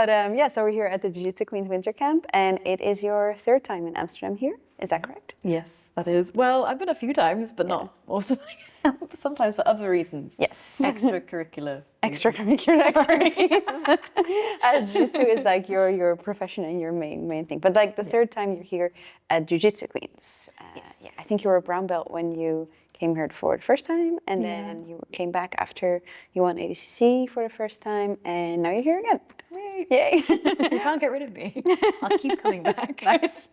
But yeah, so we're here at the Jiu-Jitsu Queens Winter Camp, and it is your third time in Amsterdam here. Is that correct? Yes, that is. Well, I've been a few times, but not also sometimes for other reasons. Yes. Extracurricular. Extracurricular activities. As Jiu-Jitsu is like your profession and your main thing. But like the third time you're here at Jiu-Jitsu Queens. Yes. Yeah, I think you were a brown belt when you came here for the first time, and then you came back after you won ADCC for the first time, and now you're here again. Yay! You can't get rid of me. I'll keep coming back. Nice.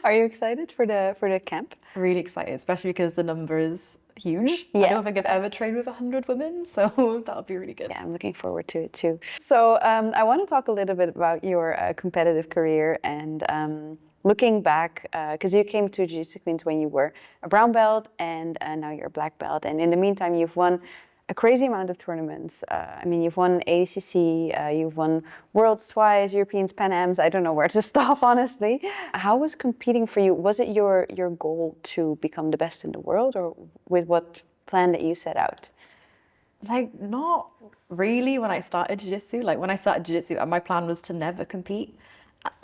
Are you excited for the camp? Really excited, especially because the number is huge. Yeah. I don't think I've ever trained with 100 women, so that'll be really good. Yeah, I'm looking forward to it too. So I want to talk a little bit about your competitive career and looking back, because you came to Jiu-Jitsu Queens when you were a brown belt, and now you're a black belt. And in the meantime, you've won a crazy amount of tournaments. I mean, you've won ADCC, you've won Worlds twice, Europeans, Pan Ams. I don't know where to stop, honestly. How was competing for you? Was it your goal to become the best in the world, or with what plan that you set out? Like, not really when I started Jiu-Jitsu. Like, when I started Jiu-Jitsu, my plan was to never compete,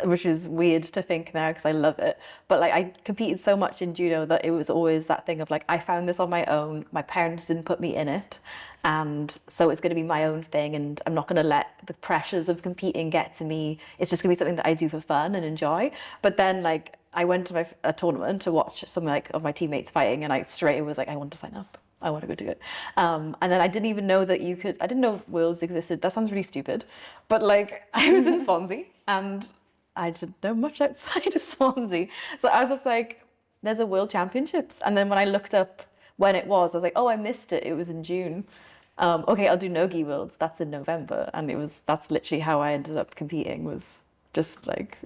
which is weird to think now because I love it. But like, I competed so much in judo that it was always that thing of like, I found this on my own. My parents didn't put me in it. And so it's going to be my own thing, and I'm not going to let the pressures of competing get to me. It's just going to be something that I do for fun and enjoy. But then like, I went to a tournament to watch some like of my teammates fighting, and I straight away was like, I want to sign up. I want to go do it. And then I didn't even know that I didn't know Worlds existed. That sounds really stupid. But like, I was in Swansea, and I didn't know much outside of Swansea. So I was just like, there's a World Championships. And then when I looked up when it was, I was like, oh, I missed it. It was in June. Okay, I'll do Nogi Worlds. That's in November. And that's literally how I ended up competing, was just like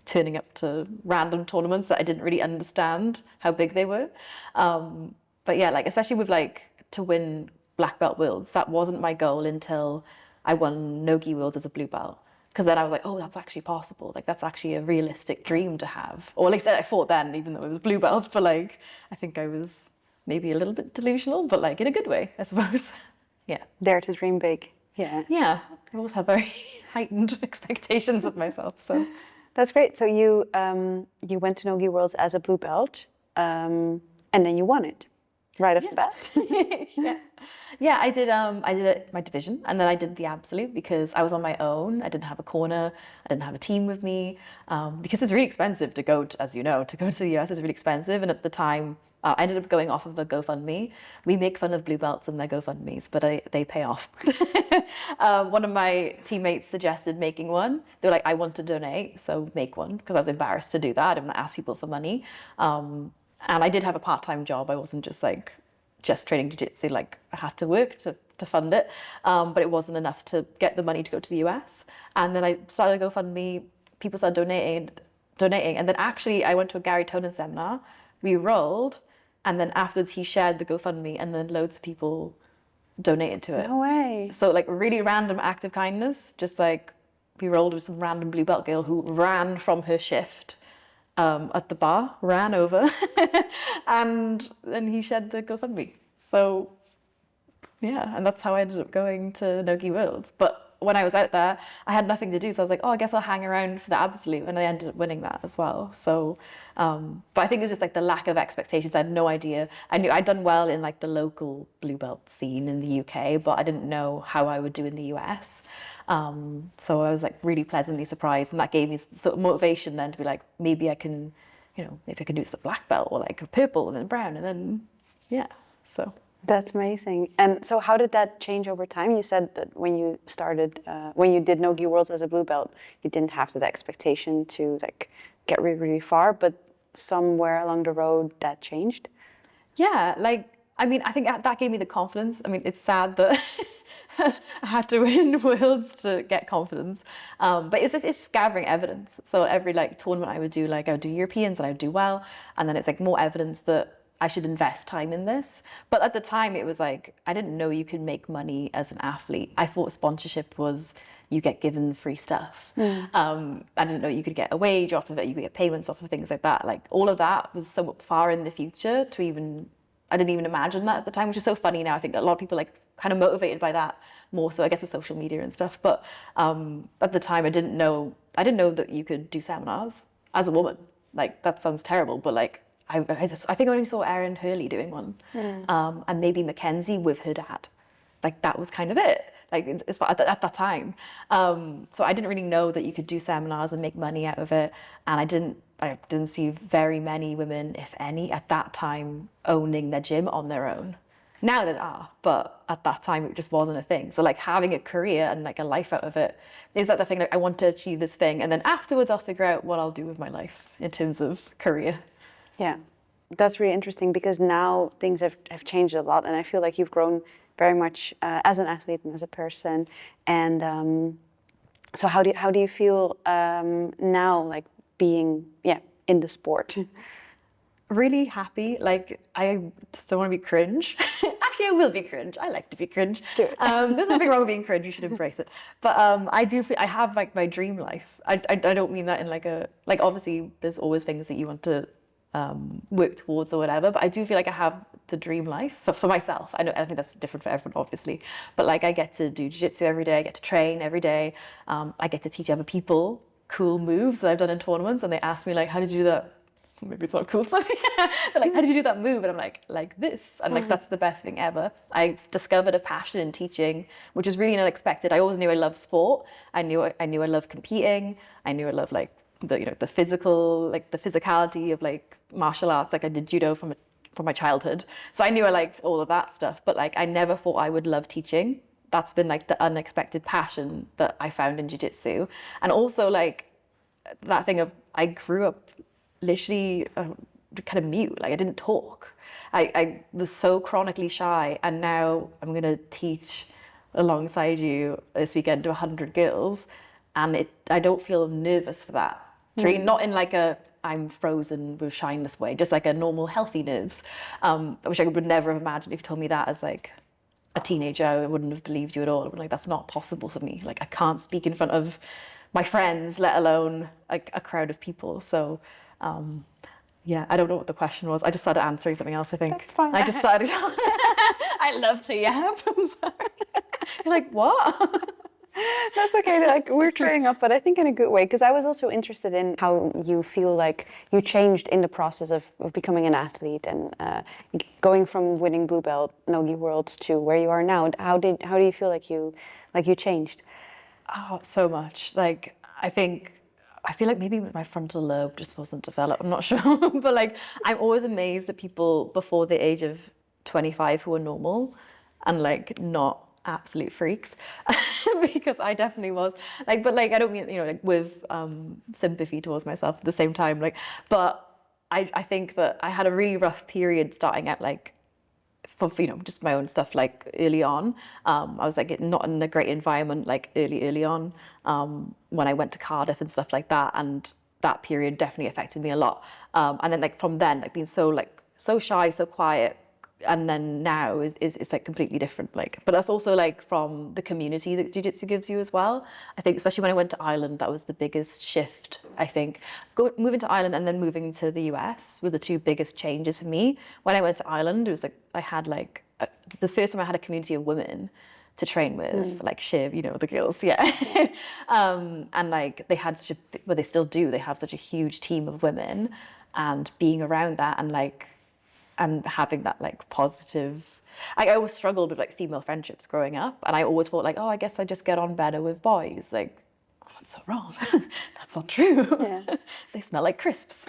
turning up to random tournaments that I didn't really understand how big they were. But yeah, like, especially with like, to win black belt worlds, that wasn't my goal until I won Nogi Worlds as a blue belt. Because then I was like, oh, that's actually possible. Like, that's actually a realistic dream to have. Or at least I thought then, even though it was blue belt, but like, I think I was maybe a little bit delusional, but like in a good way, I suppose. Yeah. Dare to dream big. Yeah. Yeah. I always have very heightened expectations of myself, so. That's great. So you went to Nogi Worlds as a blue belt, and then you won it right off the bat. Yeah, I did my division, and then I did the absolute because I was on my own. I didn't have a corner. I didn't have a team with me, because it's really expensive to go to, as you know, to go to the US is really expensive. And at the time, I ended up going off of a GoFundMe. We make fun of blue belts and their GoFundMes, but they pay off. One of my teammates suggested making one. They were like, I want to donate, so make one, because I was embarrassed to do that. I didn't want to ask people for money. And I did have a part-time job. I wasn't just training jiu-jitsu. Like, I had to work to fund it, but it wasn't enough to get the money to go to the US. And then I started a GoFundMe. People started donating, and then actually I went to a Gary Tonin seminar. We rolled, and then afterwards he shared the GoFundMe, and then loads of people donated to it. No way. So like, really random act of kindness. Just like, we rolled with some random blue belt girl who ran from her shift at the bar, ran over, and then he shared the GoFundMe. So yeah, and that's how I ended up going to Nogi Worlds. But when I was out there, I had nothing to do, so I was like, oh, I guess I'll hang around for the absolute, and I ended up winning that as well. So, but I think it was just like the lack of expectations. I had no idea. I knew I'd done well in like the local blue belt scene in the UK, but I didn't know how I would do in the US. So I was like really pleasantly surprised, and that gave me sort of motivation then to be like, maybe I can do this at black belt, or like a purple and then brown, and then yeah. So that's amazing. And so how did that change over time? You said that when you started, when you did Nogi Worlds as a blue belt, you didn't have that expectation to like get really, really far, but somewhere along the road that changed. Yeah, like, I mean, I think that gave me the confidence. I mean, it's sad that I had to win Worlds to get confidence, but it's just gathering evidence. So every like tournament I would do Europeans and I would do well, and then it's like more evidence that I should invest time in this. But at the time it was like, I didn't know you could make money as an athlete. I thought sponsorship was you get given free stuff. I didn't know you could get a wage off of it, you could get payments off of things like that. Like, all of that was so far in the future to even, I didn't even imagine that at the time, which is so funny now. I think a lot of people like kind of motivated by that more so, I guess, with social media and stuff. But at the time, I didn't know that you could do seminars as a woman. Like, that sounds terrible, but like, I think I only saw Erin Hurley doing one, and maybe Mackenzie with her dad. Like, that was kind of it. Like, at that time, so I didn't really know that you could do seminars and make money out of it, and I didn't see very many women, if any, at that time owning their gym on their own. Now there are, but at that time it just wasn't a thing. So like having a career and like a life out of it is like the thing, like I want to achieve this thing, and then afterwards I'll figure out what I'll do with my life in terms of career. Yeah, that's really interesting because now things have changed a lot, and I feel like you've grown very much as an athlete and as a person. And so how do you feel now, like being in the sport? Really happy. Like, I just don't want to be cringe. Actually, I will be cringe. I like to be cringe. Do it. There's nothing wrong with being cringe. You should embrace it. But I do feel I have like my dream life. I don't mean that in like obviously there's always things that you want to work towards or whatever. But I do feel like I have the dream life for myself. I think that's different for everyone, obviously. But like, I get to do jiu-jitsu every day. I get to train every day. I get to teach other people cool moves that I've done in tournaments, and they ask me like, how did you do that? Maybe it's not cool. So they're like, how did you do that move? And I'm like this. And like, that's the best thing ever. I discovered a passion in teaching, which was really unexpected. I always knew I loved sport. I knew I loved competing. I knew I loved like the physical, like the physicality of like martial arts. Like, I did judo from my childhood. So I knew I liked all of that stuff, but like, I never thought I would love teaching. That's been like the unexpected passion that I found in jiu-jitsu. And also like that thing of, I grew up literally kind of mute. Like, I didn't talk. I was so chronically shy, and now I'm going to teach alongside you this weekend to 100 girls, and I don't feel nervous for that. Not in like a I'm frozen with shyness way, just like a normal healthy nerves, which I would never have imagined if you told me that as like a teenager. I wouldn't have believed you at all. Like, that's not possible for me. Like, I can't speak in front of my friends, let alone like a crowd of people. So yeah, I don't know what the question was. I just started answering something else, I think. That's fine. I just started. I love to yap. I'm sorry. You're like, what? That's okay. Like, we're clearing up, but I think in a good way, because I was also interested in how you feel like you changed in the process of becoming an athlete and going from winning blue belt Nogi Worlds to where you are now. How do you feel like you changed? Oh, so much. Like, I feel like maybe my frontal lobe just wasn't developed. I'm not sure. But like, I'm always amazed at people before the age of 25 who are normal and like not absolute freaks. Because I definitely was. Like, but like, I don't mean, like with sympathy towards myself at the same time. Like, but I think that I had a really rough period starting out, like, for just my own stuff, like early on. I was like not in a great environment, like early on, when I went to Cardiff and stuff like that, and that period definitely affected me a lot. And then like from then, like being so shy, so quiet, and then now it's like completely different. Like, but that's also like from the community that jiu-jitsu gives you as well. I think especially when I went to Ireland, that was the biggest shift. I think moving to Ireland and then moving to the US were the two biggest changes for me. When I went to Ireland, it was like I had like the first time I had a community of women to train with, like Shiv, the girls, yeah. And like they had well, they still do. They have such a huge team of women, and being around that and having that like positive. I always struggled with like female friendships growing up, and I always thought like, oh, I guess I just get on better with boys. Like, what's so wrong? That's not true. Yeah. They smell like crisps.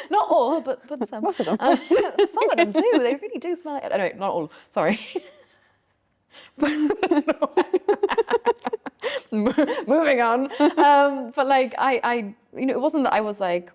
Not all, but some. Most of them. Some of them do. They really do smell like. Anyway, not all. Sorry. Moving on. But like I it wasn't that I was like,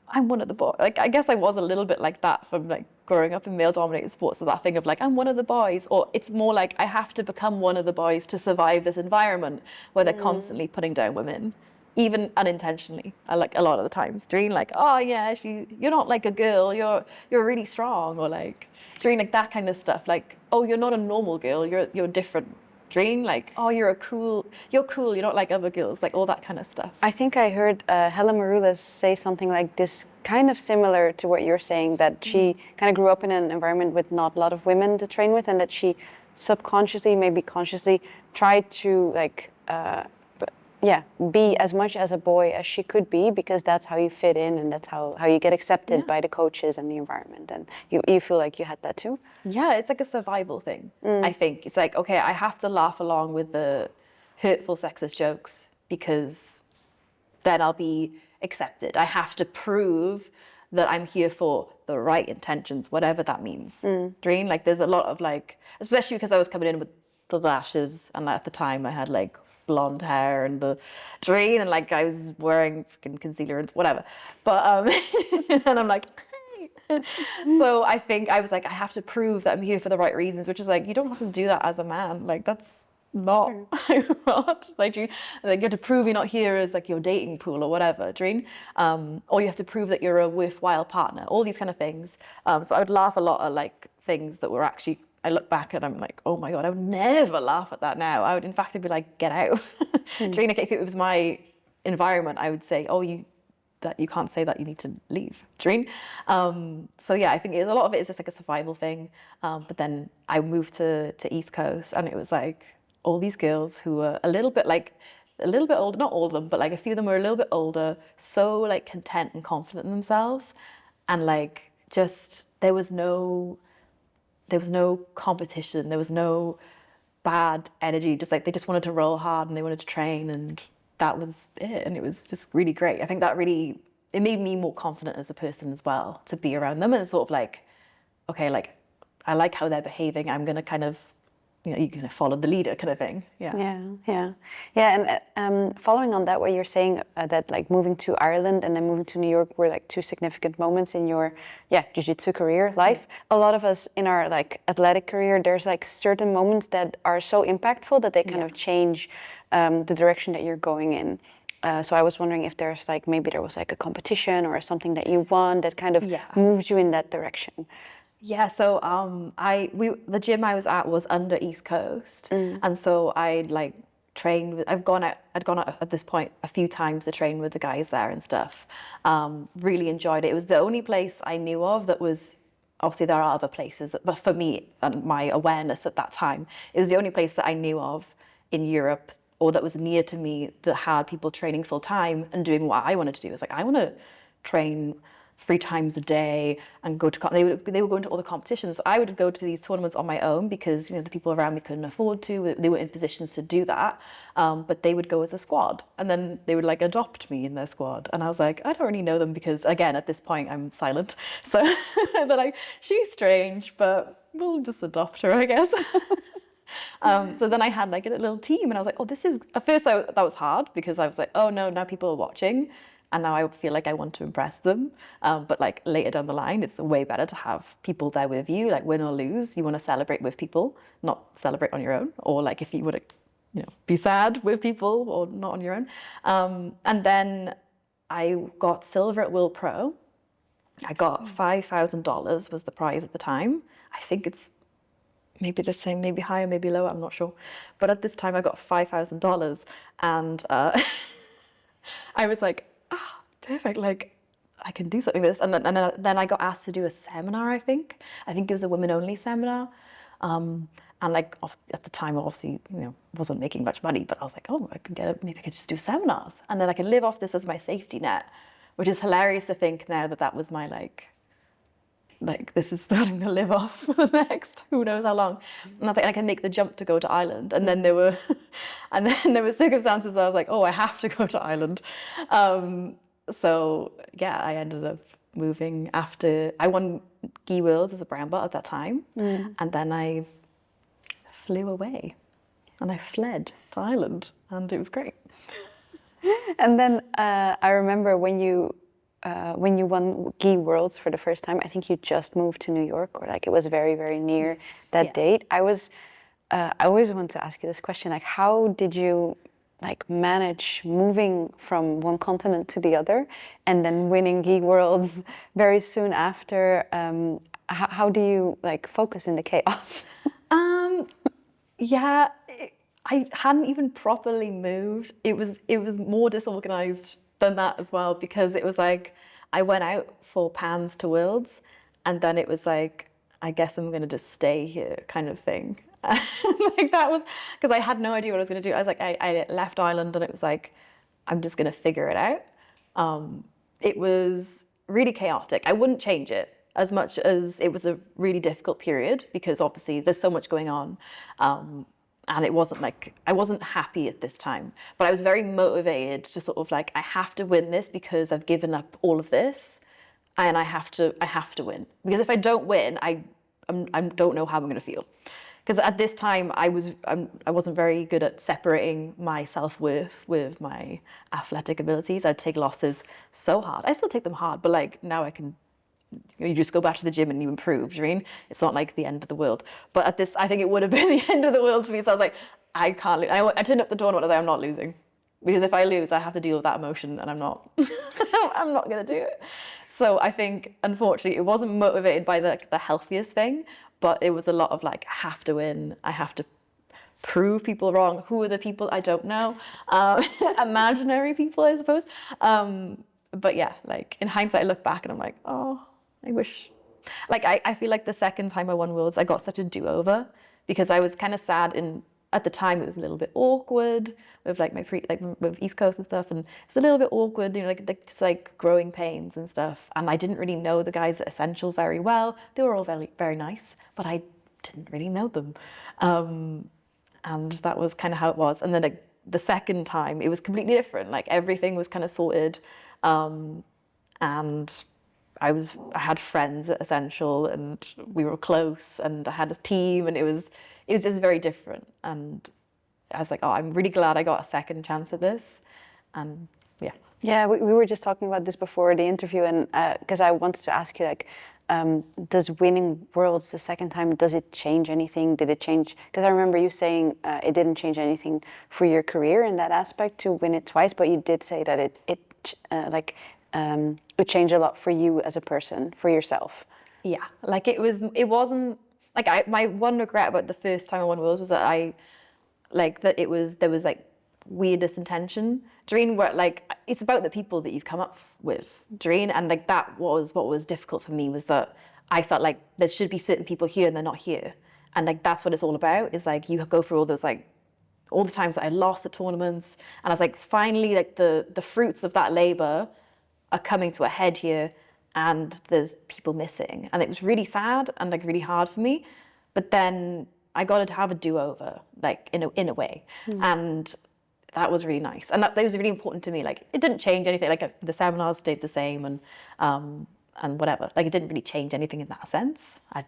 I'm one of the boys. Like, I guess I was a little bit like that from like growing up in male-dominated sports. So that thing of like, I'm one of the boys, or it's more like I have to become one of the boys to survive this environment where they're constantly putting down women, even unintentionally. I like a lot of the times doing like, oh yeah, you're not like a girl. You're really strong, or like doing like that kind of stuff. Like, oh, you're not a normal girl. You're different. Dream, like, oh, you're cool, you're not like other girls, like all that kind of stuff. I think I heard Helen Maroulis say something like this, kind of similar to what you're saying, that she kind of grew up in an environment with not a lot of women to train with, and that she subconsciously, maybe consciously, tried to like, be as much as a boy as she could be, because that's how you fit in, and that's how you get accepted by the coaches and the environment. And you feel like you had that too? Yeah, it's like a survival thing, I think. It's like, okay, I have to laugh along with the hurtful sexist jokes because then I'll be accepted. I have to prove that I'm here for the right intentions, whatever that means. Dream, like there's a lot of like, especially because I was coming in with the lashes, and at the time I had like blonde hair and the dream, and like I was wearing freaking concealer and whatever. But and I'm like, so I think I was like, I have to prove that I'm here for the right reasons, which is like, you don't have to do that as a man. Like that's not what like you have to prove you're not here as like your dating pool or whatever, Dream. Or you have to prove that you're a worthwhile partner, all these kind of things. So I would laugh a lot at like things that were actually, I look back and I'm like, oh my God, I would never laugh at that now. I would in fact be like, get out. Dream, like if it was my environment, I would say, oh, you can't say that, you need to leave. Dream. So yeah, I think a lot of it is just like a survival thing. But then I moved to East Coast, and it was like all these girls who were a little bit older, not all of them, but like a few of them were a little bit older, so like content and confident in themselves. And like just there was no competition, there was no bad energy, just like they just wanted to roll hard and they wanted to train, and that was it. And it was just really great. I think that really, it made me more confident as a person as well to be around them, and sort of like, okay, like I like how they're behaving, I'm gonna kind of, you're gonna follow the leader kind of thing. And following on that, what you're saying, that like moving to Ireland and then moving to New York were like two significant moments in your jiu-jitsu career life. A lot of us in our like athletic career, there's like certain moments that are so impactful that they kind of change the direction that you're going in. So I was wondering if there's like, maybe there was like a competition or something that you won that kind of moved you in that direction. Yeah, so the gym I was at was under East Coast, and so I like trained with. I'd gone out at this point a few times to train with the guys there and stuff. Really enjoyed it. It was the only place I knew of that was. Obviously, there are other places, but for me and my awareness at that time, it was the only place that I knew of in Europe or that was near to me that had people training full time and doing what I wanted to do. It was like, I want to train 3 times a day and go to, they were going to all the competitions. So I would go to these tournaments on my own because, the people around me couldn't afford to, they were in positions to do that. But they would go as a squad, and then they would like adopt me in their squad. And I was like, I don't really know them because again, at this point I'm silent. So they're like, she's strange, but we'll just adopt her, I guess. So then I had like a little team, and I was like, oh, this is, at first that was hard because I was like, oh no, now people are watching. And now I feel like I want to impress them. But like later down the line, it's way better to have people there with you, like win or lose. You want to celebrate with people, not celebrate on your own. Or like if you want to, be sad with people or not on your own. And then I got silver at World Pro. I got $5,000 was the prize at the time. I think it's maybe the same, maybe higher, maybe lower, I'm not sure. But at this time I got $5,000, and I was like, perfect, like I can do something with this. And then I got asked to do a seminar, I think it was a women only seminar. And like at the time, obviously, wasn't making much money, but I was like, oh, maybe I could just do seminars. And then I can live off this as my safety net, which is hilarious to think now that was my like this is what I'm gonna live off for the next who knows how long. And I was like, I can make the jump to go to Ireland. And then there were circumstances I was like, oh, I have to go to Ireland. So yeah, I ended up moving after I won Gi Worlds as a brown belt at that time. And then I flew away and I fled to Ireland, and it was great. And then I remember when you won Gi Worlds for the first time, I think you just moved to New York, or like it was very, very near that date. I always want to ask you this question, like how did you like manage moving from one continent to the other and then winning Gi Worlds very soon after? How do you like focus in the chaos? Yeah, I hadn't even properly moved. It was more disorganized than that as well, because it was like I went out for pans to Worlds, and then it was like, I guess I'm gonna just stay here kind of thing. Like that was because I had no idea what I was gonna do. I was like, I left Ireland, and it was like, I'm just gonna figure it out. It was really chaotic. I wouldn't change it as much as it was a really difficult period, because obviously there's so much going on. And it wasn't like, I wasn't happy at this time, but I was very motivated to sort of like, I have to win this because I've given up all of this, and I have to win. Because if I don't win, I don't know how I'm going to feel. Because at this time, I wasn't very good at separating my self-worth with my athletic abilities. I'd take losses so hard. I still take them hard, but like now I can, you just go back to the gym and you improve. Do you mean? It's not like the end of the world. But at this, I think it would have been the end of the world for me. So I was like, I can't lose. I turned up the door and I was like, I'm not losing. Because if I lose, I have to deal with that emotion, and I'm not, I'm not going to do it. So I think, unfortunately, it wasn't motivated by the healthiest thing, but it was a lot of like, I have to win. I have to prove people wrong. Who are the people? I don't know. Imaginary people, I suppose. But yeah, like in hindsight, I look back and I'm like, oh, I wish. Like I feel like the second time I won Worlds, I got such a do-over, because I was kind of sad at the time. It was a little bit awkward with like with East Coast and stuff, and it's a little bit awkward, you know, like just like growing pains and stuff. And I didn't really know the guys at Essential very well. They were all very, very nice, but I didn't really know them. And that was kind of how it was. And then like, the second time, it was completely different. Like everything was kind of sorted, and I had friends at Essential, and we were close, and I had a team, and it was just very different. And I was like, oh, I'm really glad I got a second chance at this. And yeah. Yeah, we were just talking about this before the interview, and because I wanted to ask you, like, does winning Worlds the second time, does it change anything? Did it change? Because I remember you saying it didn't change anything for your career in that aspect to win it twice, but you did say that it changed a lot for you as a person, for yourself. Yeah, like it wasn't like my one regret about the first time I won Worlds was that there was like weirdest intention. Doreen, where like it's about the people that you've come up with, Doreen, and like that was what was difficult for me, was that I felt like there should be certain people here and they're not here, and like that's what it's all about. Is like you go through all those like all the times that I lost at tournaments, and I was like, finally, like the fruits of that labor are coming to a head here, and there's people missing, and it was really sad and like really hard for me. But then I got to have a do-over, like in a way, and that was really nice, and that was really important to me. Like it didn't change anything. Like the seminars stayed the same, and whatever. Like it didn't really change anything in that sense. I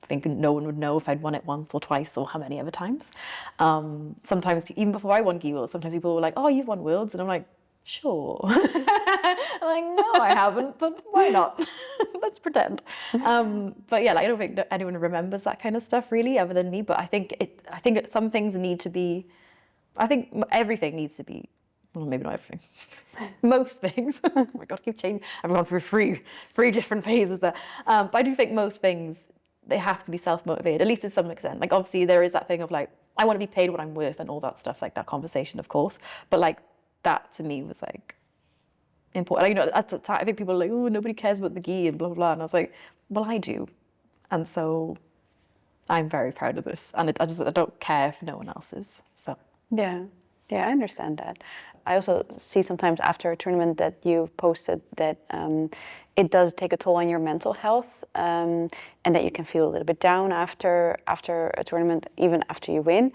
think no one would know if I'd won it once or twice or how many other times. Sometimes even before I won Gi Worlds, sometimes people were like, "Oh, you've won Worlds," and I'm like, "Sure." I'm like, "No, I haven't, but why not? Let's pretend." But yeah, like I don't think that anyone remembers that kind of stuff really, other than me. But I think some things need to be. I think everything needs to be. Well, maybe not everything. Most things. Oh my God, keep changing. I've gone through three different phases there. But I do think most things, they have to be self-motivated, at least to some extent. Like obviously there is that thing of like, I want to be paid what I'm worth and all that stuff, like that conversation, of course. But like that to me was like important. You know, at the time, I think people are like, oh, nobody cares about the gi and blah, blah, blah. And I was like, well, I do. And so I'm very proud of this. And I don't care if no one else is, so. Yeah, I understand that. I also see sometimes after a tournament that you've posted that it does take a toll on your mental health, and that you can feel a little bit down after a tournament, even after you win.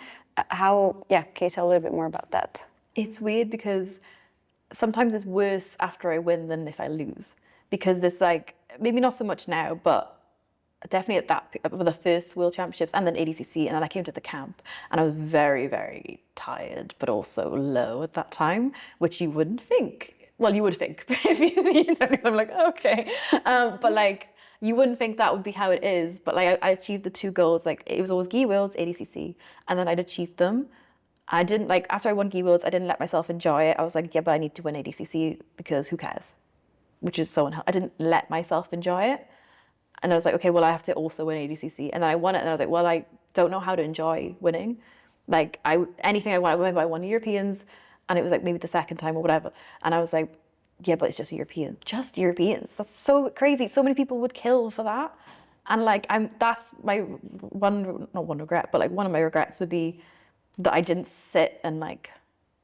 Can you tell a little bit more about that? It's weird because sometimes it's worse after I win than if I lose, because there's like, maybe not so much now, but definitely at the first World Championships and then ADCC, and then I came to the camp and I was very, very tired, but also low at that time, which you wouldn't think. Well, you would think. If you I'm like, okay. But like, you wouldn't think that would be how it is. But like, I achieved the two goals. Like, it was always Gi Worlds, ADCC, and then I'd achieved them. I didn't like, after I won Gi Worlds, I didn't let myself enjoy it. I was like, yeah, but I need to win ADCC because who cares? Which is so unhealthy. I didn't let myself enjoy it. And I was like, okay, well, I have to also win ADCC. And then I won it, and I was like, well, I don't know how to enjoy winning. Like anything I want, I went by one Europeans, and it was like maybe the second time or whatever. And I was like, yeah, but it's just European, just Europeans. That's so crazy. So many people would kill for that. And like, that's my not one regret, but like one of my regrets would be that I didn't sit and like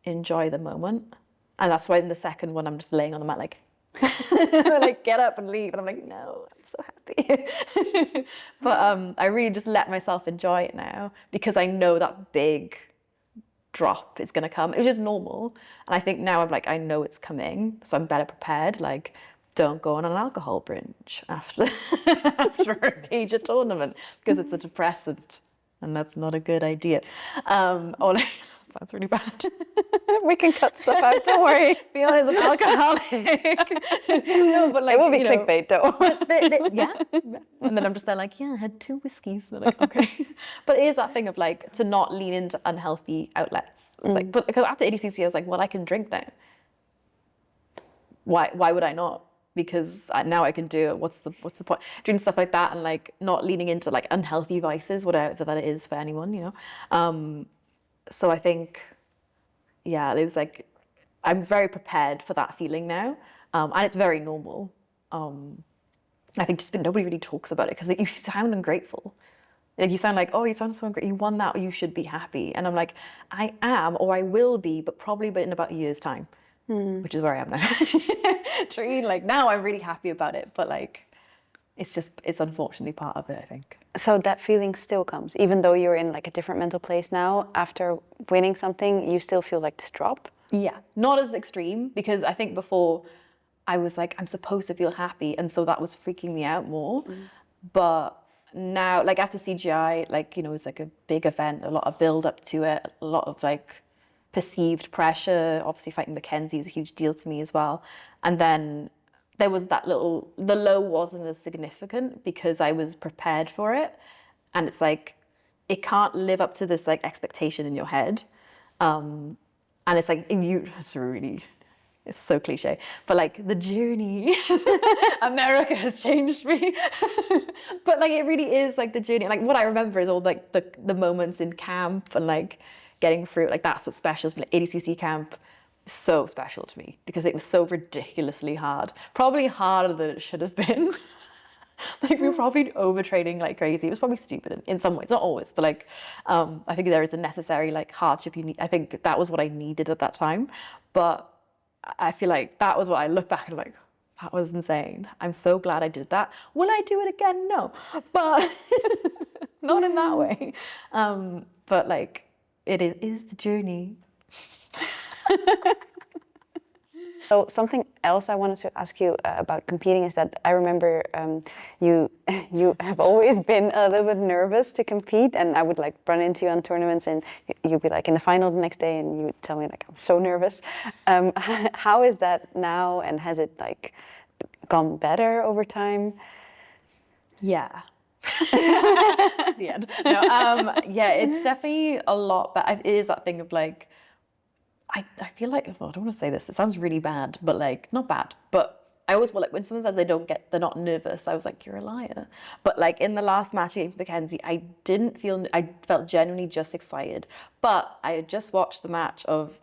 enjoy the moment. And that's why in the second one, I'm just laying on the mat, like, like get up and leave. And I'm like, no, I'm so happy. But I really just let myself enjoy it now because I know that big drop is going to come. It was just normal. And I think now I'm like, I know it's coming. So I'm better prepared. Like, don't go on an alcohol binge after, after a major tournament because it's a depressant. And that's not a good idea. Or like, sounds really bad. We can cut stuff out, don't worry. Ffion is an alcoholic. No, but like, It will be you know, clickbait though. yeah. And then I'm just there like, yeah, I had 2 whiskeys. And they're like, okay. But it is that thing of like, to not lean into unhealthy outlets. It's like, but because after ADCC, I was like, well, I can drink now. Why would I not? Because now I can do it. What's the point? Doing stuff like that and like not leaning into like unhealthy vices, whatever that is for anyone, you know? So I think, yeah, it was like, I'm very prepared for that feeling now. And it's very normal. I think just, but nobody really talks about it because you sound ungrateful. Like you sound like, oh, you sound so ungrateful. You won that, or you should be happy. And I'm like, I am, or I will be, but probably in about a year's time, which is where I am now. Like now I'm really happy about it, but like, it's unfortunately part of it, I think. So that feeling still comes, even though you're in like a different mental place now. After winning something, you still feel like this drop. Yeah, not as extreme because I think before I was like, I'm supposed to feel happy. And so that was freaking me out more. But now, like after CGI, like, you know, it's like a big event, a lot of build up to it, a lot of like perceived pressure. Obviously fighting Mackenzie is a huge deal to me as well. And then there was that the low wasn't as significant because I was prepared for it. And it's like, it can't live up to this like expectation in your head. And it's like, it's so cliche, but like the journey, America has changed me. But like, it really is like the journey. Like what I remember is all like the moments in camp and like getting through, like that's what's special. Like ADCC camp, so special to me because it was so ridiculously hard. Probably harder than it should have been. Like we were probably overtraining like crazy. It was probably stupid in some ways, not always, but like I think there is a necessary like hardship you need. I think that was what I needed at that time. But I feel like that was what I look back and I'm like, that was insane. I'm so glad I did that. Will I do it again? No, but not in that way. But like it is the journey. So something else I wanted to ask you about competing is that I remember you have always been a little bit nervous to compete, and I would like run into you on tournaments and you'd be like in the final the next day and you would tell me like I'm so nervous. How is that now, and has it like gone better over time? Yeah. The end. No, yeah, it's definitely a lot, but it is that thing of like, I feel like, well, I don't want to say this, it sounds really bad, but like, not bad, but I always feel like when someone says they're not nervous, I was like, you're a liar. But like in the last match against Mackenzie, I felt genuinely just excited. But I had just watched the match of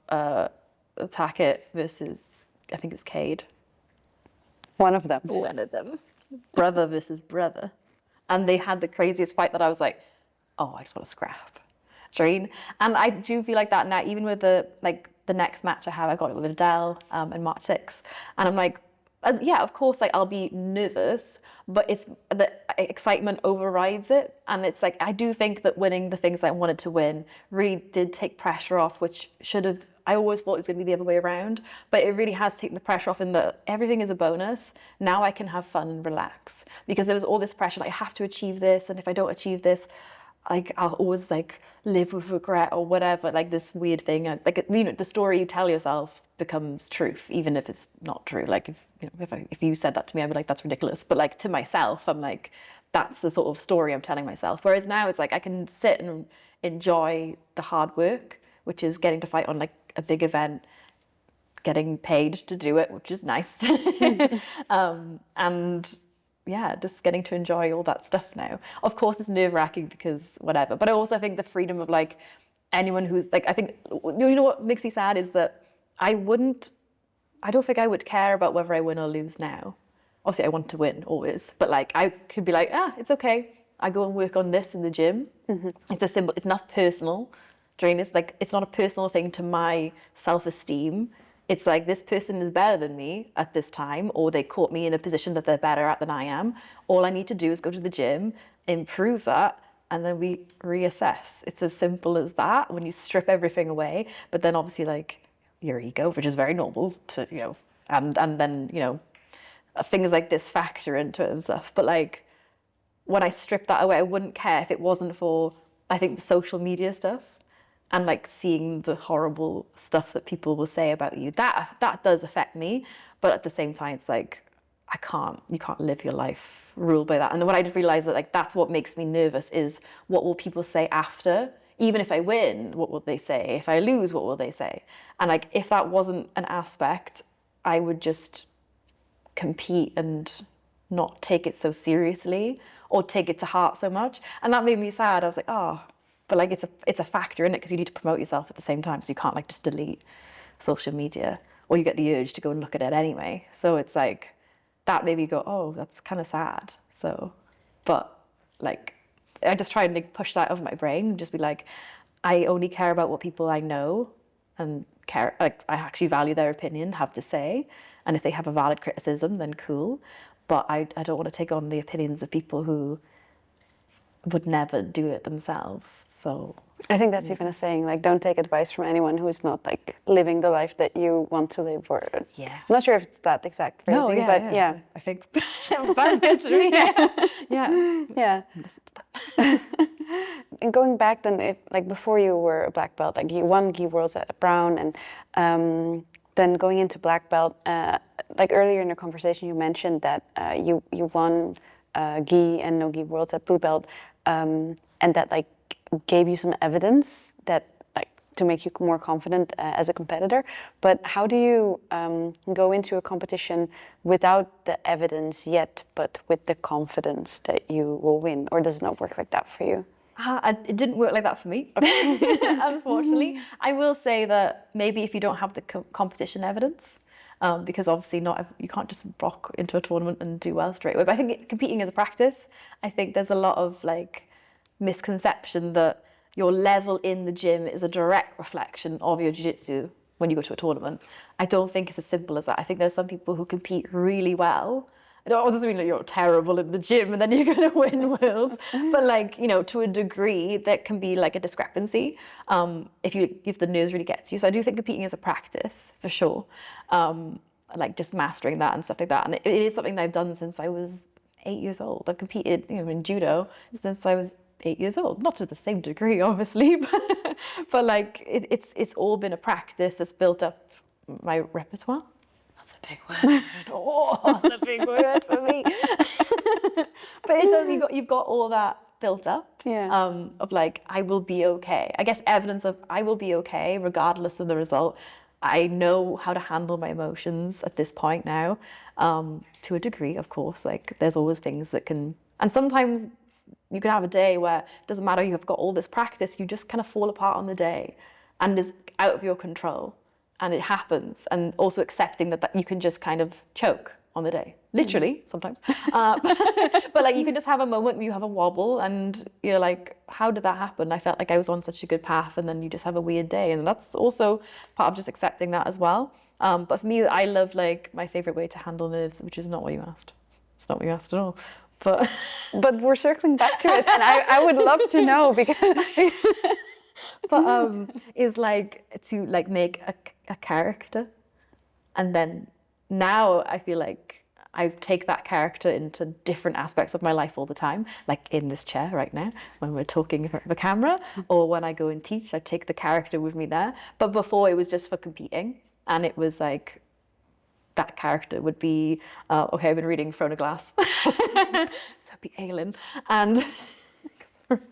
Tackett versus, I think it was Cade. One of them. Brother versus brother. And they had the craziest fight that I was like, oh, I just want to scrap. Dream. And I do feel like that now, even with the next match I got it with Adele in March 6th. And I'm like, yeah, of course, like I'll be nervous, but it's the excitement overrides it. And it's like, I do think that winning the things I wanted to win really did take pressure off, which should have, I always thought it was going to be the other way around, but it really has taken the pressure off in that everything is a bonus. Now I can have fun and relax because there was all this pressure, like I have to achieve this. And if I don't achieve this, like I'll always like live with regret or whatever, like this weird thing. Like, you know, the story you tell yourself becomes truth, even if it's not true. Like if you said that to me, I'd be like, that's ridiculous. But like to myself, I'm like, that's the sort of story I'm telling myself. Whereas now it's like I can sit and enjoy the hard work, which is getting to fight on like a big event, getting paid to do it, which is nice. And yeah, just getting to enjoy all that stuff now. Of course, it's nerve-wracking because whatever, but I also think the freedom of like anyone who's like, I think, you know what makes me sad is that I don't think I would care about whether I win or lose now. Obviously, I want to win always, but like I could be like, it's okay. I go and work on this in the gym. It's not personal during this. Like, it's not a personal thing to my self-esteem. It's like, this person is better than me at this time, or they caught me in a position that they're better at than I am. All I need to do is go to the gym, improve that, and then we reassess. It's as simple as that when you strip everything away. But then obviously, like, your ego, which is very normal to, and then, things like this factor into it and stuff. But like, when I strip that away, I wouldn't care if it wasn't for, I think, the social media stuff and like seeing the horrible stuff that people will say about you. That does affect me. But at the same time, it's like, you can't live your life ruled by that. And then when I just realized that, like, that's what makes me nervous is, what will people say after? Even if I win, what will they say? If I lose, what will they say? And like, if that wasn't an aspect, I would just compete and not take it so seriously or take it to heart so much. And that made me sad. I was like, but like, it's a factor in it, because you need to promote yourself at the same time. So you can't like just delete social media, or you get the urge to go and look at it anyway. So it's like, that made me go, that's kind of sad. So, but like, I just try and like push that over my brain and just be like, I only care about what people I know and care, like, I actually value their opinion, have to say. And if they have a valid criticism, then cool. But I don't want to take on the opinions of people who would never do it themselves. So I think that's even a saying, like, don't take advice from anyone who's not like living the life that you want to live. Or I'm not sure if it's that exact phrasing, but I think sounds good to me. Yeah. And going back then, like before you were a black belt, like you won gi worlds at brown, and then going into black belt, like earlier in the conversation, you mentioned that you won gi and no gi worlds at blue belt, and that like gave you some evidence that like to make you more confident as a competitor. But how do you go into a competition without the evidence yet, but with the confidence that you will win? Or does it not work like that for you? It didn't work like that for me, unfortunately. I will say that maybe if you don't have the competition evidence, because obviously you can't just rock into a tournament and do well straight away. But I think competing is a practice. I think there's a lot of like misconception that your level in the gym is a direct reflection of your jiu-jitsu when you go to a tournament. I don't think it's as simple as that. I think there's some people who compete really well. It doesn't mean that you're terrible in the gym and then you're going to win worlds, but like, to a degree, there can be like a discrepancy if the nerves really gets you. So I do think competing is a practice for sure, like just mastering that and stuff like that. And it is something that I've done since I was 8 years old. I've competed in judo since I was 8 years old, not to the same degree, obviously, but like it's all been a practice that's built up my repertoire. That's a big word. That's a big word for me. But it does. You've got all that built up. Of like, I will be okay. I guess evidence of I will be okay regardless of the result. I know how to handle my emotions at this point now, to a degree, of course. Like, there's always things that can, and sometimes you can have a day where it doesn't matter. You have got all this practice. You just kind of fall apart on the day, and it's out of your control. And it happens, and also accepting that you can just kind of choke on the day, literally sometimes. But like, you can just have a moment where you have a wobble, and you're like, how did that happen? I felt like I was on such a good path, and then you just have a weird day, and that's also part of just accepting that as well. But for me, I love like my favorite way to handle nerves, which is not what you asked. It's not what you asked at all. But we're circling back to it, and I would love to know because. But is like to like make a character, and then now I feel like I take that character into different aspects of my life all the time, like in this chair right now when we're talking in front of a camera, or when I go and teach, I take the character with me there. But before, it was just for competing, and it was like that character would be okay, I've been reading Ffion Davies, so it'd be Aelin, and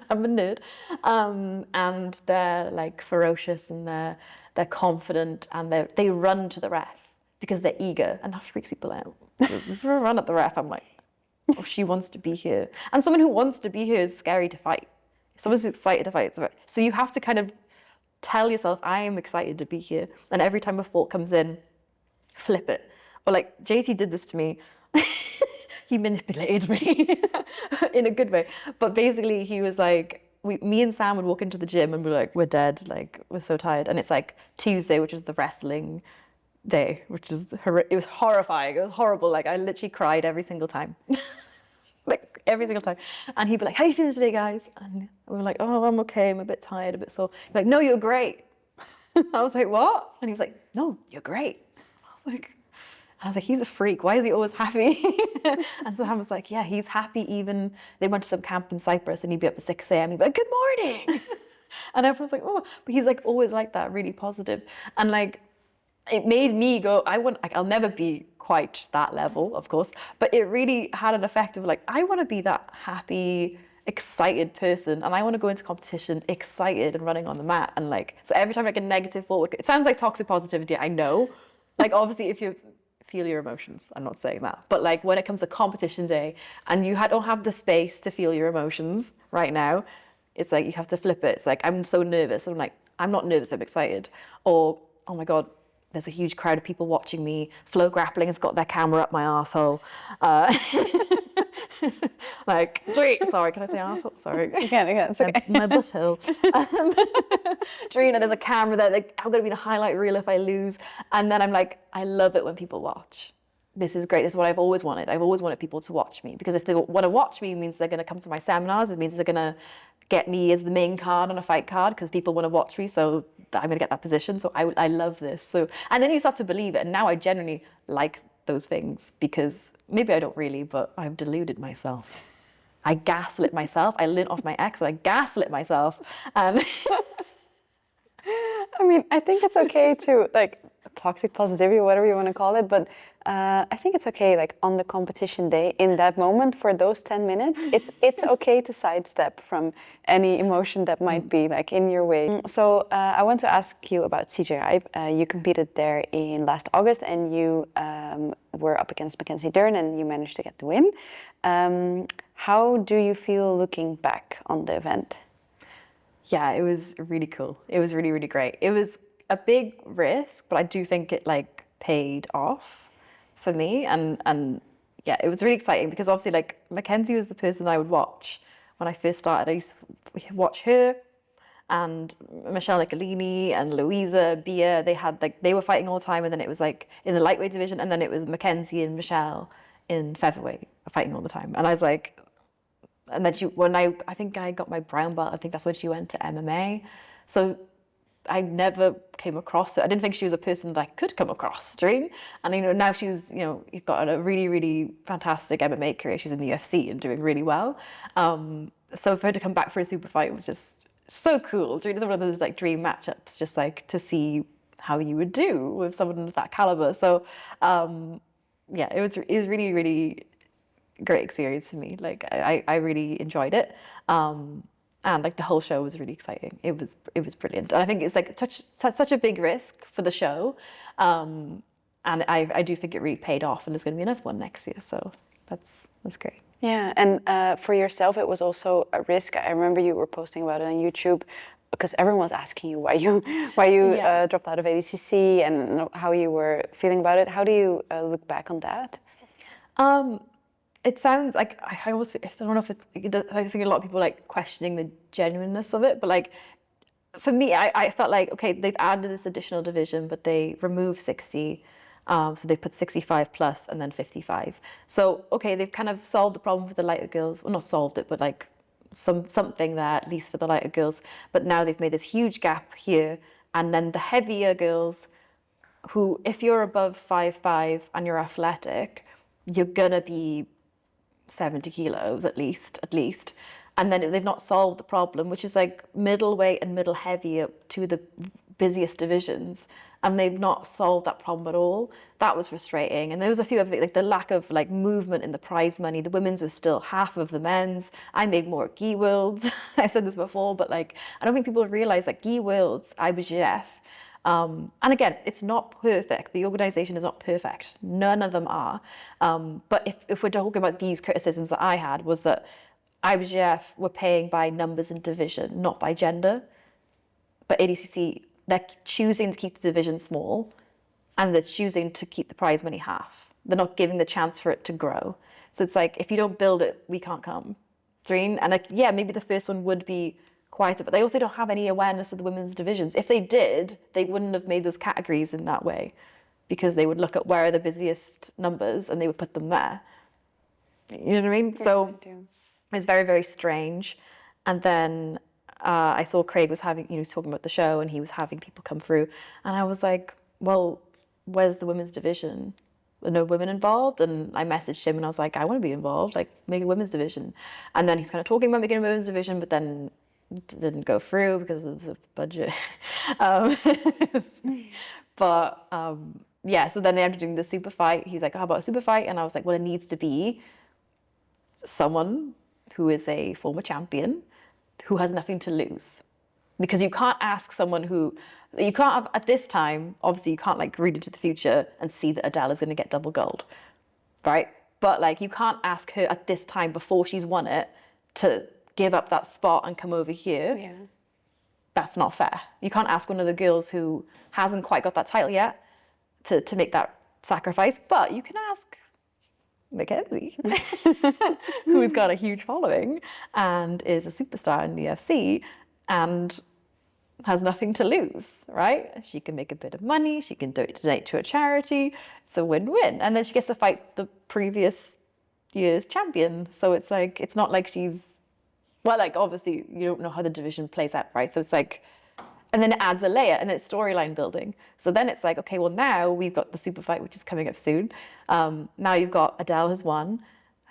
I'm a nerd, and they're like ferocious, and they're confident, and they run to the ref because they're eager, and that freaks people out. If I run at the ref, I'm like, oh, she wants to be here. And someone who wants to be here is scary to fight. Someone who's excited to fight. So you have to kind of tell yourself, I am excited to be here. And every time a thought comes in, flip it. Or like JT did this to me. He manipulated me in a good way. But basically he was like, me and Sam would walk into the gym and be like, we're dead, like we're so tired. And it's like Tuesday, which is the wrestling day, which is it was horrifying. It was horrible. Like I literally cried every single time. Like every single time. And he'd be like, how are you feeling today, guys? And we were like, oh, I'm okay. I'm a bit tired, a bit sore. He'd be like, no, you're great. I was like, what? And he was like, no, you're great. I was like, he's a freak. Why is he always happy? And Sam was like, yeah, he's happy even. They went to some camp in Cyprus and he'd be up at 6 a.m. He'd be like, good morning. And everyone's like, oh, but he's like always like that, really positive. And like, it made me go, I'll never be quite that level, of course, but it really had an effect of like, I want to be that happy, excited person, and I want to go into competition excited and running on the mat. And like, so every time like a negative thought, it sounds like toxic positivity, I know. Like obviously if you feel your emotions, I'm not saying that, but like when it comes to competition day and you don't have the space to feel your emotions right now, it's like you have to flip it. It's like, I'm so nervous. And I'm like, I'm not nervous, I'm excited. Or, oh my God, there's a huge crowd of people watching me. Flow Grappling has got their camera up my arsehole. Like, sweet. Sorry, can I say arsehole? Sorry. Again, it's okay. My butthole. Trina, there's a camera there. Like, I'm going to be the highlight reel if I lose. And then I'm like, I love it when people watch. This is great. This is what I've always wanted. I've always wanted people to watch me, because if they want to watch me, it means they're going to come to my seminars. It means they're going to get me as the main card on a fight card because people want to watch me. So I'm going to get that position. So I love this. So, and then you start to believe it. And now I genuinely like those things, because maybe I don't really, but I've deluded myself. I gaslit myself. I learned off my ex. I gaslit myself. And I mean, I think it's okay to like toxic positivity, whatever you want to call it, but I think it's okay, like on the competition day, in that moment, for those 10 minutes, it's okay to sidestep from any emotion that might be like in your way. So I want to ask you about CGI. You competed there in last August, and you were up against Mackenzie Dern, and you managed to get the win. How do you feel looking back on the event? Yeah, it was really cool. It was really, really great. It was a big risk, but I do think it like paid off for me. And yeah, it was really exciting, because obviously like Mackenzie was the person I would watch when I first started. I used to watch her and Michelle Nicolini and Louisa, Bia. They were fighting all the time, and then it was like in the lightweight division, and then it was Mackenzie and Michelle in featherweight fighting all the time. And I was like, and then I think I got my brown belt, I think that's when she went to MMA. So I never came across it. I didn't think she was a person that I could come across, Doreen. And now she's, got a really, really fantastic MMA career. She's in the UFC and doing really well. So for her to come back for a super fight was just so cool. Doreen is one of those like dream matchups, just like to see how you would do with someone of that caliber. So yeah, it was really, really great experience for me. Like I really enjoyed it. And like the whole show was really exciting. It was brilliant. And I think it's like such a big risk for the show. And I do think it really paid off, and there's going to be another one next year. So that's great. Yeah, and for yourself, it was also a risk. I remember you were posting about it on YouTube, because everyone was asking you why you dropped out of ADCC and how you were feeling about it. How do you look back on that? It sounds like I don't know if I think a lot of people like questioning the genuineness of it, but like for me, I felt like, okay, they've added this additional division, but they removed 60. So they put 65 plus and then 55. So, okay, they've kind of solved the problem for the lighter girls. Well, not solved it, but like something there, at least for the lighter girls. But now they've made this huge gap here. And then the heavier girls, who, if you're above 5'5" and you're athletic, you're gonna be 70 kilos at least. And then they've not solved the problem, which is like middleweight and middle heavy up to the busiest divisions, and they've not solved that problem at all. That was frustrating. And there was a few of it, like the lack of like movement in the prize money. The women's was still half of the men's. I made more at Gi Worlds. I've said this before, but like I don't think people realize that Gi Worlds, IBJF, and again, it's not perfect. The organization is not perfect. None of them are. But if we're talking about these criticisms that I had, was that IBJF were paying by numbers and division, not by gender. But ADCC, they're choosing to keep the division small, and they're choosing to keep the prize money half. They're not giving the chance for it to grow. So it's like, if you don't build it, we can't come. Dream. And like, yeah, maybe the first one would be quieter, but they also don't have any awareness of the women's divisions. If they did, they wouldn't have made those categories in that way, because they would look at where are the busiest numbers and they would put them there. You know what I mean? Yeah, so I do. it's very, very strange. And then I saw Craig was having, he was talking about the show and he was having people come through. And I was like, well, where's the women's division? There are no women involved. And I messaged him and I was like, I want to be involved, like make a women's division. And then he's kind of talking about making a women's division, but then it didn't go through because of the budget. um, yeah, so then they ended up doing the super fight. He's like, how about a super fight? And I was like, well, it needs to be someone who is a former champion who has nothing to lose, because you can't ask someone who you can't have at this time, obviously you can't like read into the future and see that Adele is going to get double gold, right? But like, you can't ask her at this time before she's won it to give up that spot and come over here. Yeah. That's not fair. You can't ask one of the girls who hasn't quite got that title yet to make that sacrifice, but you can ask Mackenzie, who's got a huge following and is a superstar in the UFC and has nothing to lose, right? She can make a bit of money, she can donate to a charity, it's a win-win. And then she gets to fight the previous year's champion. So it's like, it's not like she's, well, like obviously you don't know how the division plays out, right? So it's like, and then it adds a layer and it's storyline building. So then it's like, okay, well now we've got the super fight, which is coming up soon. Now you've got Adele has won.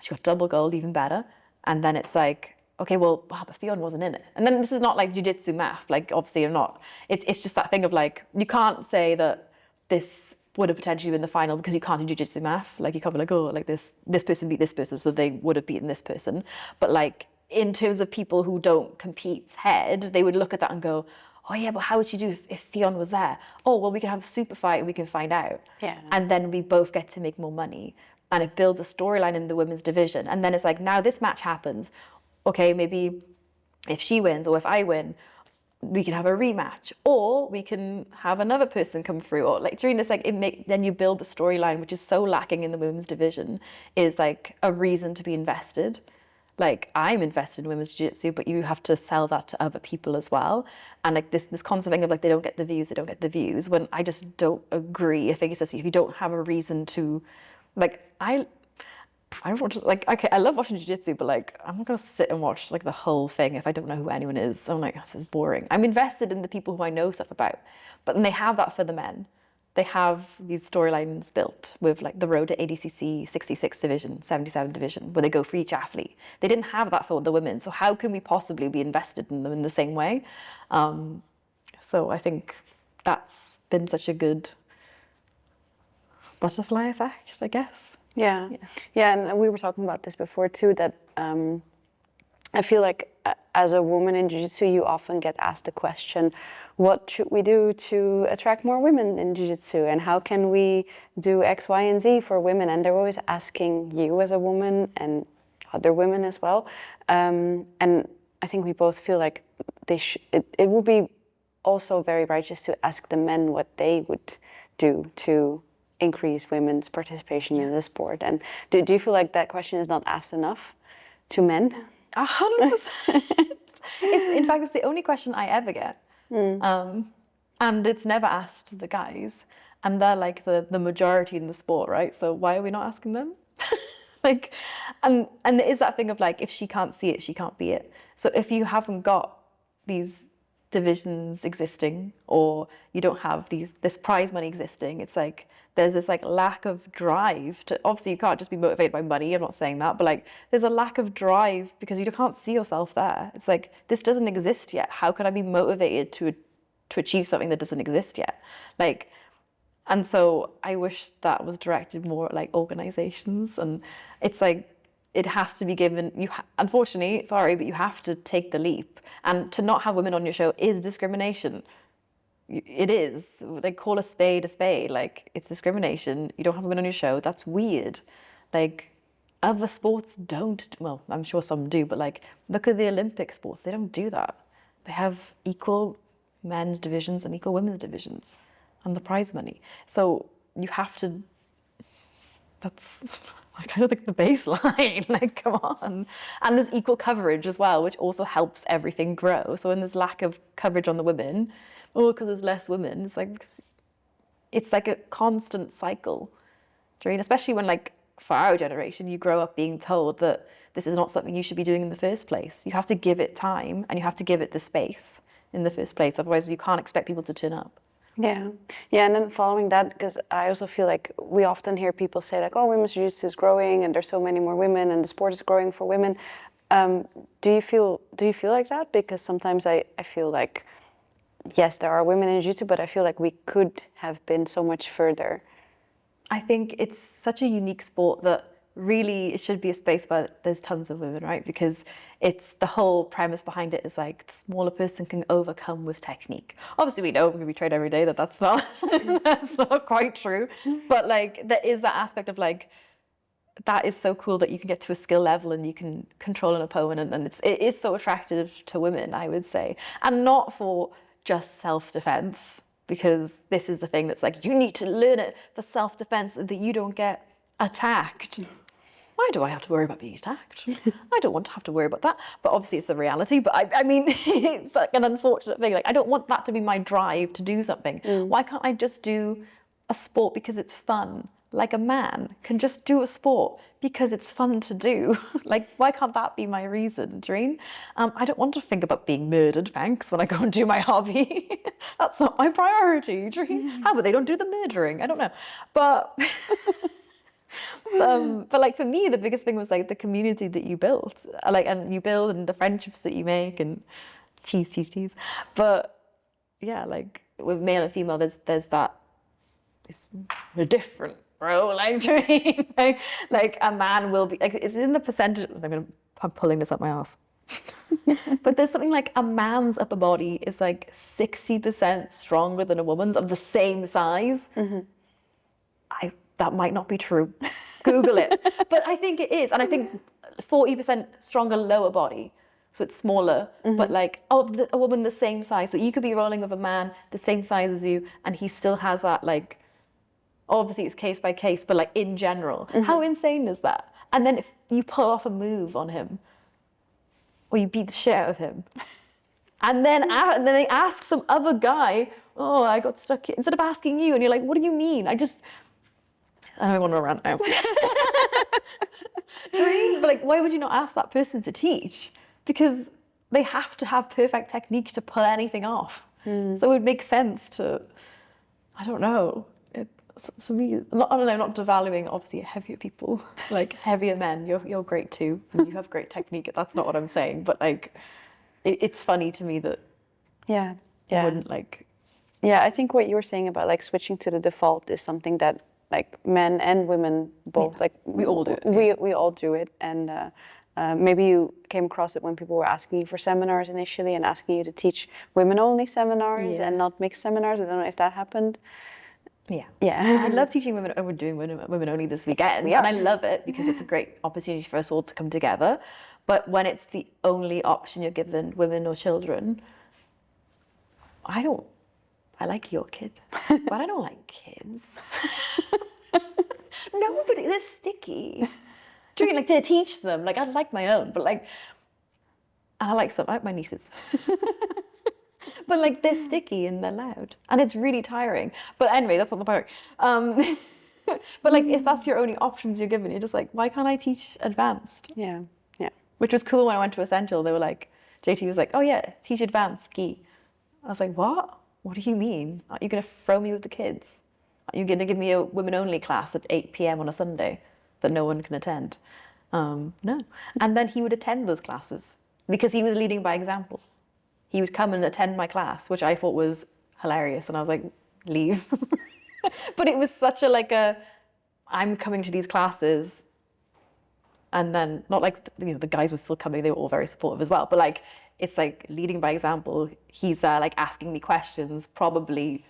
She got double gold, even better. And then it's like, okay, well, wow, but Ffion wasn't in it. And then this is not like jiu-jitsu math. Like obviously you're not. It's just that thing of like, you can't say that this would have potentially been the final because you can't do jiu-jitsu math. Like you can't be like, oh, like this person beat this person, so they would have beaten this person. But like in terms of people who don't compete head, they would look at that and go, oh yeah, but how would you do if Ffion was there? Oh, well, we can have a super fight and we can find out. Yeah. And then we both get to make more money. And it builds a storyline in the women's division. And then it's like, now this match happens. Okay, maybe if she wins or if I win, we can have a rematch. Or we can have another person come through. Or like during this, like then you build the storyline, which is so lacking in the women's division, is like a reason to be invested. Like I'm invested in women's jiu-jitsu, but you have to sell that to other people as well. And like this concept thing of like, they don't get the views, when I just don't agree. I think it's just, if you don't have a reason to, like, I don't want to, like, okay, I love watching jiu-jitsu, but like, I'm not gonna sit and watch like the whole thing if I don't know who anyone is. I'm like, this is boring. I'm invested in the people who I know stuff about, but then they have that for the men. They have these storylines built with like the road to ADCC 66 division, 77 division, where they go for each athlete. They didn't have that for the women. So how can we possibly be invested in them in the same way? So I think that's been such a good butterfly effect, I guess. Yeah. And we were talking about this before too, that I feel like as a woman in jiu-jitsu, you often get asked the question, what should we do to attract more women in jiu-jitsu? And how can we do X, Y, and Z for women? And they're always asking you as a woman and other women as well. And I think we both feel like it would be also very righteous to ask the men what they would do to increase women's participation in the sport. And do you feel like that question is not asked enough to men? 100%. In fact, it's the only question I ever get. And it's never asked to the guys. And they're like the majority in the sport, right? So why are we not asking them? Like, and there is that thing of like, if she can't see it, she can't be it. So if you haven't got these divisions existing, or you don't have this prize money existing, it's like there's this like lack of drive to, obviously you can't just be motivated by money, I'm not saying that, but like there's a lack of drive because you can't see yourself there. It's like, this doesn't exist yet, how can I be motivated to achieve something that doesn't exist yet? Like, and so I wish that was directed more at like organizations. And it's like, it has to be given, unfortunately, sorry, but you have to take the leap. And to not have women on your show is discrimination. It is. They call a spade, like it's discrimination. You don't have women on your show, that's weird. Like other sports don't, well, I'm sure some do, but like look at the Olympic sports, they don't do that. They have equal men's divisions and equal women's divisions and the prize money. So you have to, that's kind of like the baseline, like, come on. And there's equal coverage as well, which also helps everything grow. So when there's lack of coverage on the women, or because there's less women, it's like a constant cycle. Especially when, like, for our generation, you grow up being told that this is not something you should be doing in the first place. You have to give it time and you have to give it the space in the first place. Otherwise, you can't expect people to turn up. Yeah, yeah, and then following that, because I also feel like we often hear people say like, "Oh, women's jiu-jitsu is growing, and there's so many more women, and the sport is growing for women." Do you feel like that? Because sometimes I feel like, yes, there are women in jiu-jitsu, but I feel like we could have been so much further. I think it's such a unique sport that really it should be a space where there's tons of women, right? Because it's the whole premise behind it is like the smaller person can overcome with technique. Obviously, we know we train every day that's not that's not quite true, but like there is that aspect of like that is so cool that you can get to a skill level and you can control an opponent, and it is so attractive to women, I would say, and not for just self-defense. Because this is the thing that's like, you need to learn it for self-defense so that you don't get attacked. Why do I have to worry about being attacked? I don't want to have to worry about that. But obviously it's a reality. But I mean, it's like an unfortunate thing. Like, I don't want that to be my drive to do something. Why can't I just do a sport because it's fun? Like a man can just do a sport because it's fun to do. Like, why can't that be my reason, Doreen? I don't want to think about being murdered, thanks, when I go and do my hobby. That's not my priority, Doreen. How about they don't do the murdering? I don't know. But like for me, the biggest thing was like the community that you built, and you build, and the friendships that you make, and cheese. But yeah, like with male and female, there's that. It's different, bro. Like, like a man will be like, it's in the percentage. I'm pulling this up my ass. But there's something like a man's upper body is like 60% stronger than a woman's of the same size. That might not be true. Google it. But I think it is. And I think 40% stronger lower body. So it's smaller, but like a woman the same size. So you could be rolling with a man the same size as you, and he still has that, like, obviously it's case by case, but like in general. How insane is that? And then if you pull off a move on him, or you beat the shit out of him, and then they ask some other guy, "Oh, I got stuck here," instead of asking you, and you're like, "What do you mean?" I don't want to rant now. But like, why would you not ask that person to teach? Because they have to have perfect technique to pull anything off. So it would make sense to, I don't know. For me, not devaluing obviously heavier people, like heavier men. You're great too, and you have great technique. That's not what I'm saying, but like, it's funny to me that Yeah. you wouldn't like. Yeah, I think what you were saying about like switching to the default is something that like men and women both like we all do it. We all do it, and maybe you came across it when people were asking you for seminars initially and asking you to teach women-only seminars and not mixed seminars. I don't know if that happened. Yeah. I love teaching women. We're doing women only this weekend, Yes, and I love it because it's a great opportunity for us all to come together. But when it's the only option you're given, women or children, I like your kid, but I don't like kids. Nobody, they're sticky. Do you like to teach them? Like, I'd like my own, but like, I like my nieces. But like, they're sticky and they're loud, and it's really tiring. But anyway, that's not the point. But like, if that's your only options you're given, you're just like, why can't I teach advanced? Yeah. Which was cool when I went to Essential. They were like, JT was like, "Oh yeah, teach advanced ski." I was like, "What? What do you mean? Are you going to throw me with the kids? Are you going to give me a women-only class at 8 p.m. on a Sunday that no one can attend?" No. And then he would attend those classes because he was leading by example. He would come and attend my class, which I thought was hilarious. And I was like, leave. But it was such I'm coming to these classes. And then, not like, the guys were still coming. They were all very supportive as well. But like, it's like leading by example. He's there like asking me questions, probably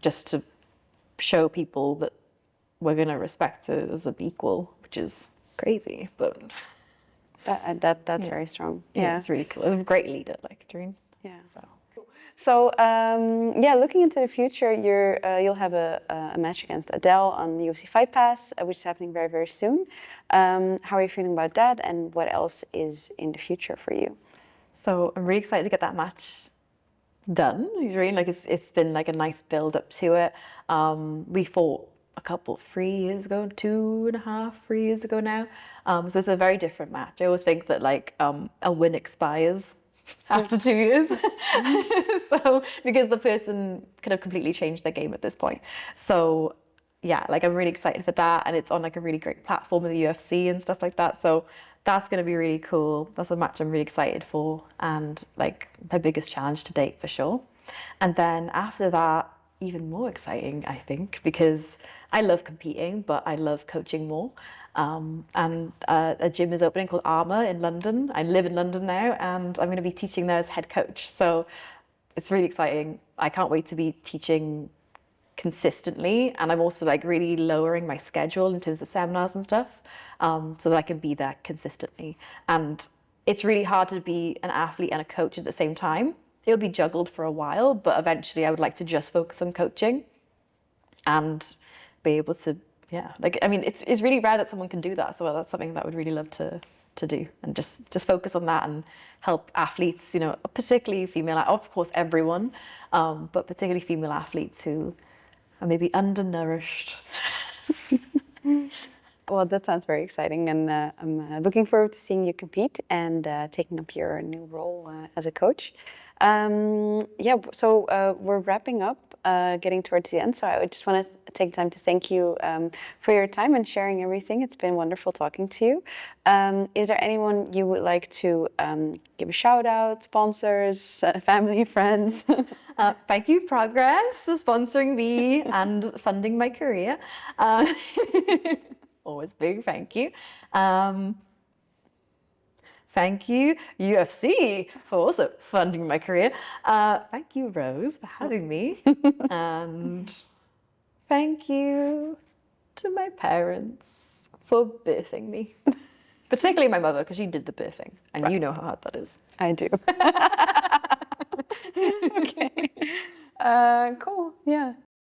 just to show people that we're going to respect it as an equal, which is crazy. But That's very strong. yeah, it's really cool. It was a great leader, like Doreen. Yeah. So yeah, looking into the future, you'll have a match against Adele on the UFC Fight Pass, which is happening very, very soon. How are you feeling about that, and what else is in the future for you? So I'm really excited to get that match done. You know, like it's been like a nice build up to it. We fought a couple 3 years ago, 2.5, 3 years ago now. So it's a very different match. I always think that like a win expires after 2 years. So because the person could have completely changed their game at this point. So yeah, like I'm really excited for that, and it's on like a really great platform with the UFC and stuff like that. So that's going to be really cool. That's a match I'm really excited for, and like my biggest challenge to date for sure. And then after that, even more exciting, I think, because I love competing, but I love coaching more. And a gym is opening called Armour in London. I live in London now, and I'm going to be teaching there as head coach. So it's really exciting. I can't wait to be teaching consistently, and I'm also like really lowering my schedule in terms of seminars and stuff, so that I can be there consistently. And it's really hard to be an athlete and a coach at the same time. It'll be juggled for a while, but eventually I would like to just focus on coaching and be able to, yeah, like I mean it's really rare that someone can do that, so that's something that I would really love to do, and just focus on that and help athletes, you know, particularly female, of course everyone, but particularly female athletes who are maybe undernourished. Well, that sounds very exciting, and I'm looking forward to seeing you compete and taking up your new role as a coach. Yeah, so we're wrapping up, getting towards the end. So I just want to take time to thank you for your time and sharing everything. It's been wonderful talking to you. Is there anyone you would like to give a shout out, sponsors, family, friends? Thank you, Progress, for sponsoring me and funding my career. Always big thank you. Thank you, UFC, for also funding my career. Thank you, Rose, for having me. And thank you to my parents for birthing me. Particularly my mother, because she did the birthing. And Right. you know how hard that is. I do. Okay. Cool. Yeah.